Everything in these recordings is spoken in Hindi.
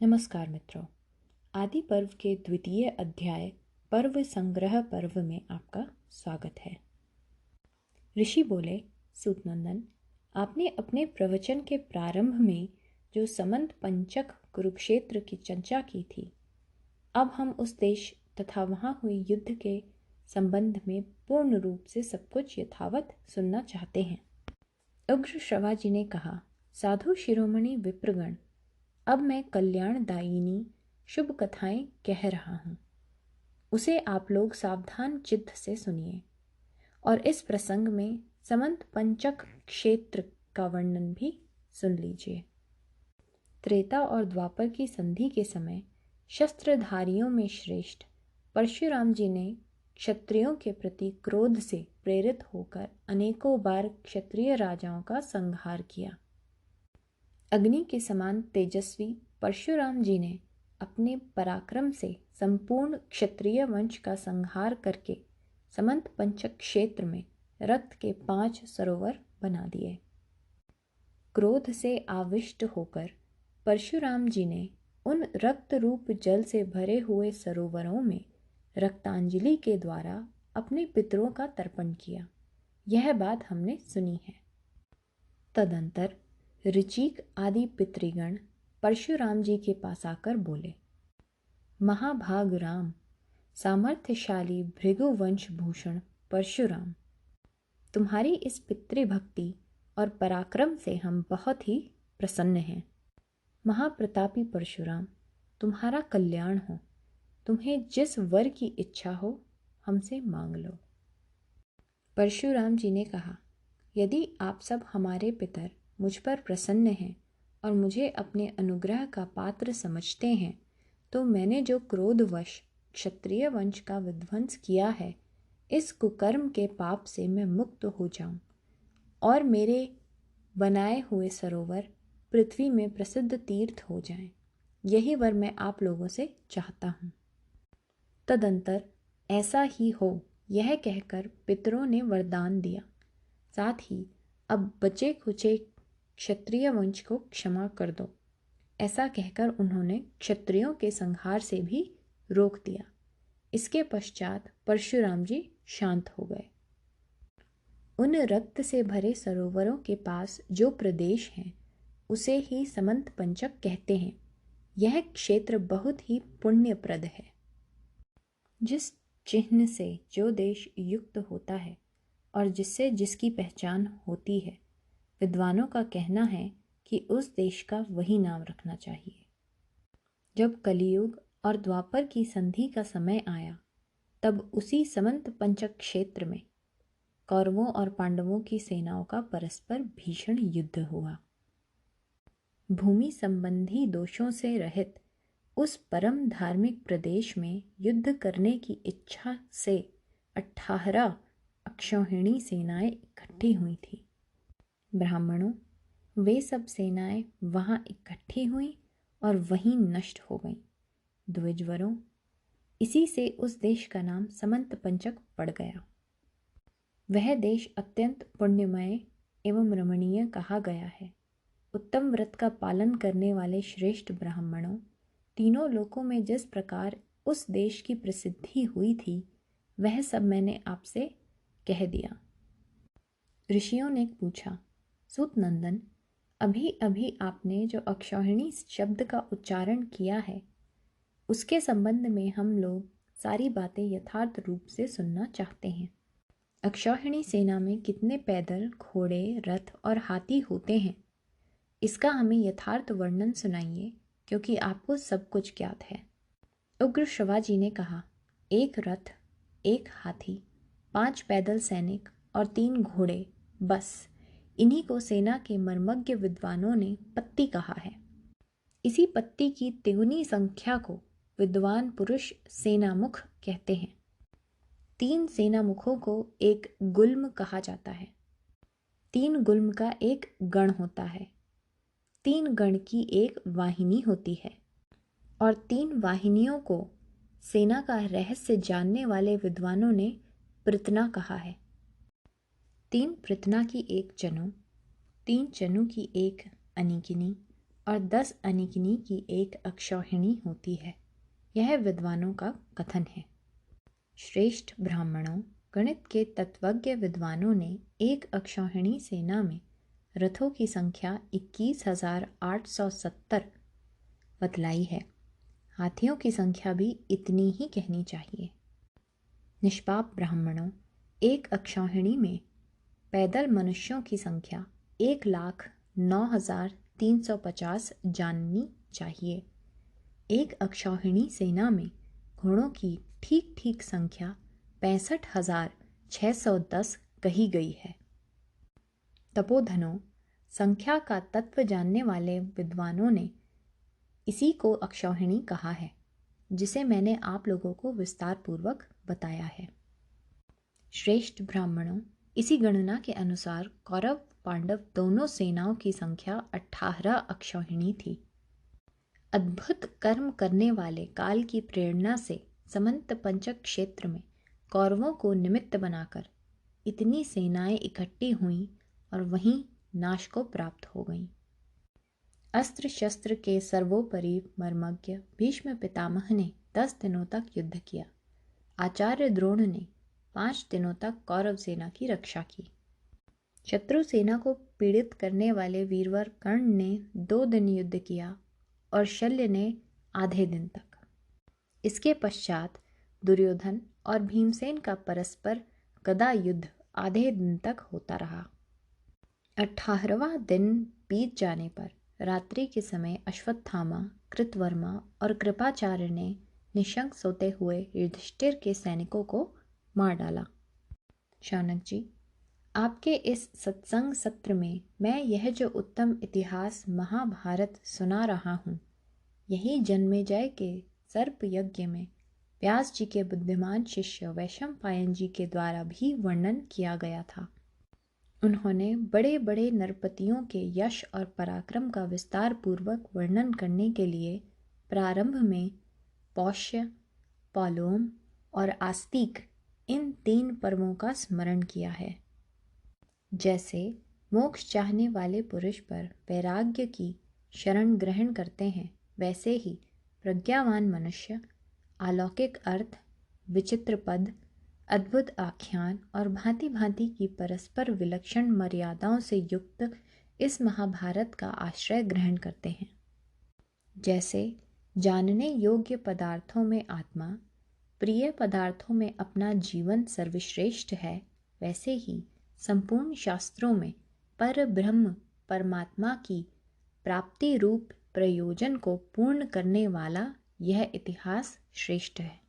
नमस्कार मित्रों, आदि पर्व के द्वितीय अध्याय पर्व संग्रह पर्व में आपका स्वागत है। ऋषि बोले, सूतनंदन, आपने अपने प्रवचन के प्रारंभ में जो समंत पंचक कुरुक्षेत्र की चर्चा की थी, अब हम उस देश तथा वहाँ हुए युद्ध के संबंध में पूर्ण रूप से सब कुछ यथावत सुनना चाहते हैं। उग्र श्रवाजी ने कहा, साधु शिरोमणि विप्रगण, अब मैं कल्याणदायिनी शुभ कथाएं कह रहा हूँ, उसे आप लोग सावधान चित्त से सुनिए और इस प्रसंग में समंत पंचक क्षेत्र का वर्णन भी सुन लीजिए। त्रेता और द्वापर की संधि के समय शस्त्रधारियों में श्रेष्ठ परशुराम जी ने क्षत्रियों के प्रति क्रोध से प्रेरित होकर अनेकों बार क्षत्रिय राजाओं का संहार किया। अग्नि के समान तेजस्वी परशुराम जी ने अपने पराक्रम से संपूर्ण क्षत्रिय वंश का संहार करके समंत पंचक क्षेत्र में रक्त के 5 सरोवर बना दिए। क्रोध से आविष्ट होकर परशुराम जी ने उन रक्त रूप जल से भरे हुए सरोवरों में रक्तांजलि के द्वारा अपने पितरों का तर्पण किया। यह बात हमने सुनी है। तदंतर ऋचिक आदि पितृगण परशुराम जी के पास आकर बोले, महाभाग राम, सामर्थ्यशाली भृगुवंश भूषण परशुराम, तुम्हारी इस पितृभक्ति और पराक्रम से हम बहुत ही प्रसन्न हैं। महाप्रतापी परशुराम, तुम्हारा कल्याण हो। तुम्हें जिस वर की इच्छा हो हमसे मांग लो। परशुराम जी ने कहा, यदि आप सब हमारे पितर मुझ पर प्रसन्न हैं और मुझे अपने अनुग्रह का पात्र समझते हैं, तो मैंने जो क्रोधवश क्षत्रिय वंश का विध्वंस किया है, इस कुकर्म के पाप से मैं मुक्त हो जाऊं और मेरे बनाए हुए सरोवर पृथ्वी में प्रसिद्ध तीर्थ हो जाएं। यही वर मैं आप लोगों से चाहता हूँ। तदंतर ऐसा ही हो, यह कहकर पितरों ने वरदान दिया। साथ ही अब बचे खुचे क्षत्रिय वंश को क्षमा कर दो, ऐसा कहकर उन्होंने क्षत्रियों के संहार से भी रोक दिया। इसके पश्चात परशुराम जी शांत हो गए। उन रक्त से भरे सरोवरों के पास जो प्रदेश है उसे ही समंत पंचक कहते हैं। यह क्षेत्र बहुत ही पुण्यप्रद है। जिस चिन्ह से जो देश युक्त होता है और जिससे जिसकी पहचान होती है, विद्वानों का कहना है कि उस देश का वही नाम रखना चाहिए। जब कलियुग और द्वापर की संधि का समय आया, तब उसी समंत पंचक क्षेत्र में कौरवों और पांडवों की सेनाओं का परस्पर भीषण युद्ध हुआ। भूमि संबंधी दोषों से रहित उस परम धार्मिक प्रदेश में युद्ध करने की इच्छा से 18 अक्षौहिणी सेनाएं इकट्ठी हुई थी। ब्राह्मणों, वे सब सेनाएं वहां इकट्ठी हुईं और वहीं नष्ट हो गईं। द्विजवरों, इसी से उस देश का नाम समंत पंचक पड़ गया। वह देश अत्यंत पुण्यमय एवं रमणीय कहा गया है। उत्तम व्रत का पालन करने वाले श्रेष्ठ ब्राह्मणों, तीनों लोकों में जिस प्रकार उस देश की प्रसिद्धि हुई थी, वह सब मैंने आपसे कह दिया। ऋषियों ने पूछा, सूतनंदन, अभी अभी आपने जो अक्षौहिणी शब्द का उच्चारण किया है, उसके संबंध में हम लोग सारी बातें यथार्थ रूप से सुनना चाहते हैं। अक्षौहिणी सेना में कितने पैदल, घोड़े, रथ और हाथी होते हैं, इसका हमें यथार्थ वर्णन सुनाइए, क्योंकि आपको सब कुछ ज्ञात है। उग्र श्रवाजी ने कहा, 1 रथ, 1 हाथी, 5 पैदल सैनिक और 3 घोड़े, बस इन्हीं को सेना के मर्मज्ञ विद्वानों ने पत्ती कहा है। इसी पत्ती की तिगुनी संख्या को विद्वान पुरुष सेनामुख कहते हैं। 3 सेनामुखों को एक गुल्म कहा जाता है। 3 गुल्म का एक गण होता है। 3 गण की एक वाहिनी होती है और 3 वाहिनियों को सेना का रहस्य जानने वाले विद्वानों ने पृतना कहा है। 3 पृतना की एक चनु, 3 चनु की एक अनिकिनी, और 10 अनिकिनी की एक अक्षौहिणी होती है। यह विद्वानों का कथन है। श्रेष्ठ ब्राह्मणों, गणित के तत्वज्ञ विद्वानों ने एक अक्षौहिणी सेना में रथों की संख्या 21,870 बतलाई है। हाथियों की संख्या भी इतनी ही कहनी चाहिए। निष्पाप ब्राह्मणों, एक अक्षौहिणी में पैदल मनुष्यों की संख्या 1,09,350 जाननी चाहिए। एक अक्षौहिणी सेना में घोड़ों की ठीक ठीक संख्या 65,610 कही गई है। तपोधनों, संख्या का तत्व जानने वाले विद्वानों ने इसी को अक्षौहिणी कहा है, जिसे मैंने आप लोगों को विस्तार पूर्वक बताया है। श्रेष्ठ ब्राह्मणों, इसी गणना के अनुसार कौरव पांडव दोनों सेनाओं की संख्या 18 अक्षौहिणी थी। अद्भुत कर्म करने वाले काल की प्रेरणा से समंत पंचक क्षेत्र में कौरवों को निमित्त बनाकर इतनी सेनाएं इकट्ठी हुईं और वहीं नाश को प्राप्त हो गईं। अस्त्र शस्त्र के सर्वोपरि मर्मज्ञ भीष्म पितामह ने 10 दिनों तक युद्ध किया। आचार्य द्रोण ने 5 दिनों तक कौरव सेना की रक्षा की। शत्रु सेना को पीड़ित करने वाले वीरवर कर्ण ने 2 दिन युद्ध किया और शल्य ने आधे दिन तक। इसके पश्चात दुर्योधन और भीमसेन का परस्पर गदा युद्ध आधे दिन तक होता रहा। 18वां दिन बीत जाने पर रात्रि के समय अश्वत्थामा, कृतवर्मा और कृपाचार्य ने निशंक सोते हुए युधिष्ठिर के सैनिकों को मार डाला। शौनक जी, आपके इस सत्संग सत्र में मैं यह जो उत्तम इतिहास महाभारत सुना रहा हूँ, यही जन्मेजय के सर्प यज्ञ में व्यास जी के बुद्धिमान शिष्य वैशंपायन जी के द्वारा भी वर्णन किया गया था। उन्होंने बड़े बड़े नरपतियों के यश और पराक्रम का विस्तार पूर्वक वर्णन करने के लिए प्रारंभ में पौष्य, पौलोम और आस्तिक इन 3 पर्वों का स्मरण किया है। जैसे मोक्ष चाहने वाले पुरुष पर वैराग्य की शरण ग्रहण करते हैं, वैसे ही प्रज्ञावान मनुष्य अलौकिक अर्थ, विचित्र पद, अद्भुत आख्यान और भांति भांति की परस्पर विलक्षण मर्यादाओं से युक्त इस महाभारत का आश्रय ग्रहण करते हैं। जैसे जानने योग्य पदार्थों में आत्मा, प्रिय पदार्थों में अपना जीवन सर्वश्रेष्ठ है, वैसे ही संपूर्ण शास्त्रों में पर ब्रह्म परमात्मा की प्राप्ति रूप प्रयोजन को पूर्ण करने वाला यह इतिहास श्रेष्ठ है।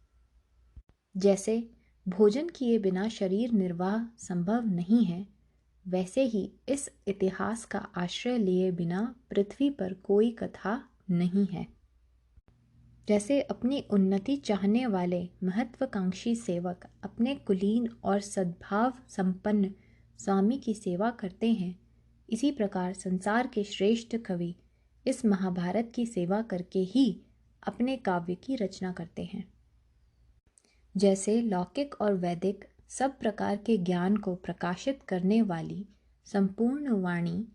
जैसे भोजन किए बिना शरीर निर्वाह संभव नहीं है, वैसे ही इस इतिहास का आश्रय लिए बिना पृथ्वी पर कोई कथा नहीं है। जैसे अपनी उन्नति चाहने वाले महत्वाकांक्षी सेवक अपने कुलीन और सद्भाव संपन्न स्वामी की सेवा करते हैं, इसी प्रकार संसार के श्रेष्ठ कवि इस महाभारत की सेवा करके ही अपने काव्य की रचना करते हैं। जैसे लौकिक और वैदिक सब प्रकार के ज्ञान को प्रकाशित करने वाली संपूर्ण वाणी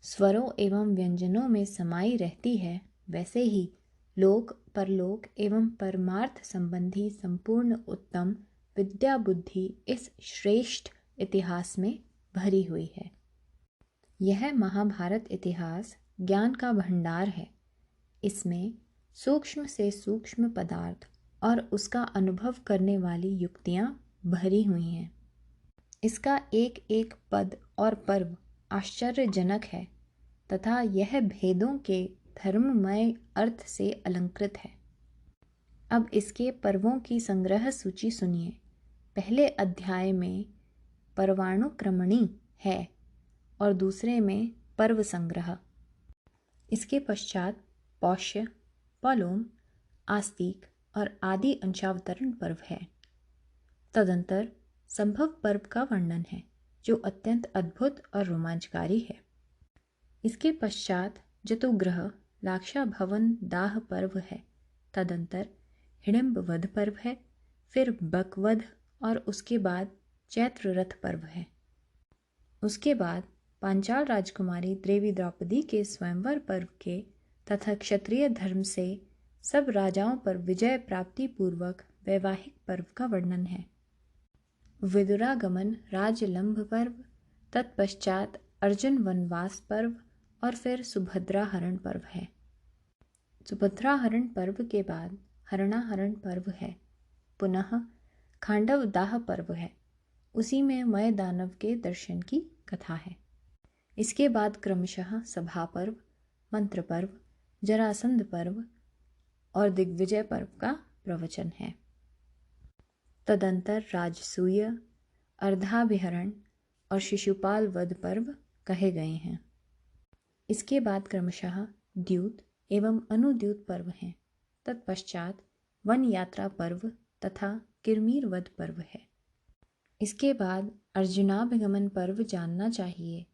स्वरों एवं व्यंजनों में समाई रहती है, वैसे ही लोक परलोक एवं परमार्थ संबंधी संपूर्ण उत्तम विद्या बुद्धि इस श्रेष्ठ इतिहास में भरी हुई है। यह महाभारत इतिहास ज्ञान का भंडार है। इसमें सूक्ष्म से सूक्ष्म पदार्थ और उसका अनुभव करने वाली युक्तियाँ भरी हुई हैं। इसका एक एक पद और पर्व आश्चर्यजनक है तथा यह भेदों के धर्ममय अर्थ से अलंकृत है। अब इसके पर्वों की संग्रह सूची सुनिए। पहले अध्याय में पर्वानुक्रमणी है और दूसरे में पर्व संग्रह। इसके पश्चात पौष्य, पौलोम, आस्तिक और आदि अंशावतरण पर्व है। तदंतर संभव पर्व का वर्णन है, जो अत्यंत अद्भुत और रोमांचकारी है। इसके पश्चात जतुग्रह लाक्षाभवन दाह पर्व है। तदंतर हिडिंब वध पर्व है, फिर बकवध और उसके बाद चैत्र रथ पर्व है। उसके बाद पांचाल राजकुमारी देवी द्रौपदी के स्वयंवर पर्व के तथा क्षत्रिय धर्म से सब राजाओं पर विजय प्राप्ति पूर्वक वैवाहिक पर्व का वर्णन है। विदुरागमन राजलंभ पर्व, तत्पश्चात अर्जुन वनवास पर्व और फिर सुभद्रा हरण पर्व है। सुभद्रा हरण पर्व के बाद हरणाहरण पर्व है। पुनः खांडव दाह पर्व है। उसी में मय दानव के दर्शन की कथा है। इसके बाद क्रमशः सभा पर्व, मंत्र पर्व, जरासंध पर्व और दिग्विजय पर्व का प्रवचन है। तदंतर राजसूय, अर्धाभिहरण और शिशुपाल वध पर्व कहे गए हैं। इसके बाद क्रमशः द्यूत एवं अनुद्यूत पर्व हैं। तत्पश्चात वन यात्रा पर्व तथा किरमीर वध पर्व है। इसके बाद अर्जुनाभिगमन पर्व जानना चाहिए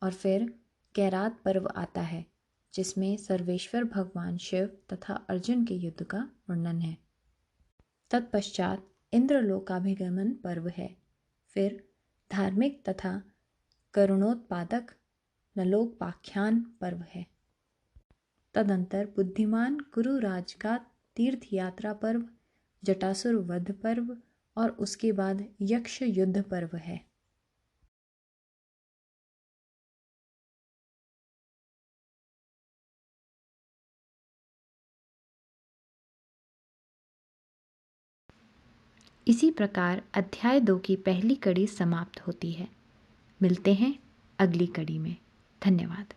और फिर कैरात पर्व आता है, जिसमें सर्वेश्वर भगवान शिव तथा अर्जुन के युद्ध का वर्णन है। तत्पश्चात इंद्रलोकाभिगमन पर्व है। फिर धार्मिक तथा करुणोत्पादक नलोपाख्यान पर्व है। तदंतर बुद्धिमान कुरुराज का तीर्थ यात्रा पर्व, जटासुर वध पर्व और उसके बाद यक्ष युद्ध पर्व है। इसी प्रकार अध्याय 2 की पहली कड़ी समाप्त होती है। मिलते हैं अगली कड़ी में। धन्यवाद।